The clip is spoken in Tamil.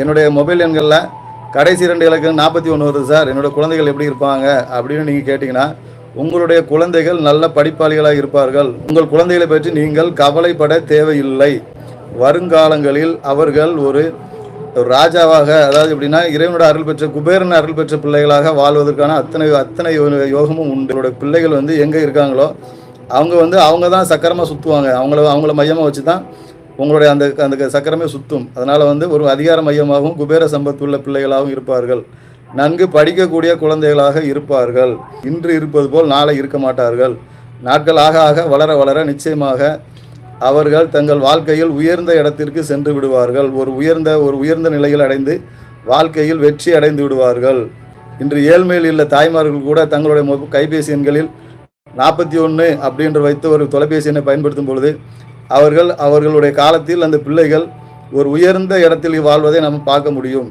என்னுடைய மொபைல் எண்களில் கடைசி 2 இலக்கு 41 வருது சார், என்னோட குழந்தைகள் எப்படி இருப்பாங்க அப்படின்னு நீங்கள் கேட்டிங்கன்னா, உங்களுடைய குழந்தைகள் நல்ல படிப்பாளிகளாக இருப்பார்கள். உங்கள் குழந்தைகளை பற்றி நீங்கள் கவலைப்பட தேவையில்லை. வருங்காலங்களில் அவர்கள் ஒரு ராஜாவாக, அதாவது எப்படின்னா இறைவனோட அருள் பெற்ற குபேரன் அருள் பெற்ற பிள்ளைகளாக வாழ்வதற்கான அத்தனை யோகமும் உண்டு. என்னோட பிள்ளைகள் எங்கே இருக்காங்களோ அவங்க தான் சக்கரமாக சுற்றுவாங்க. அவங்கள மையமாக வச்சு தான் உங்களுடைய அந்த சக்கரமே சுற்றும். அதனால் ஒரு அதிகார மையமாகவும் குபேர சம்பத்துள்ள பிள்ளைகளாகவும் இருப்பார்கள். நன்கு படிக்கக்கூடிய குழந்தைகளாக இருப்பார்கள். இன்று இருப்பது போல் நாளை இருக்க மாட்டார்கள். நாட்கள் ஆக ஆக வளர வளர நிச்சயமாக அவர்கள் தங்கள் வாழ்க்கையில் உயர்ந்த இடத்திற்கு சென்று விடுவார்கள். ஒரு உயர்ந்த நிலையில் அடைந்து வாழ்க்கையில் வெற்றி அடைந்து விடுவார்கள். இன்று ஏழ்மையில் உள்ள தாய்மார்கள் கூட தங்களுடைய கைபேசி எண்களில் 41 அப்படின்ற வைத்து ஒரு தொலைபேசி எண்ணை பயன்படுத்தும் பொழுது அவர்களுடைய காலத்தில் அந்த பிள்ளைகள் ஒரு உயர்ந்த இடத்தில் வாழ்வதை நம்ம பார்க்க முடியும்.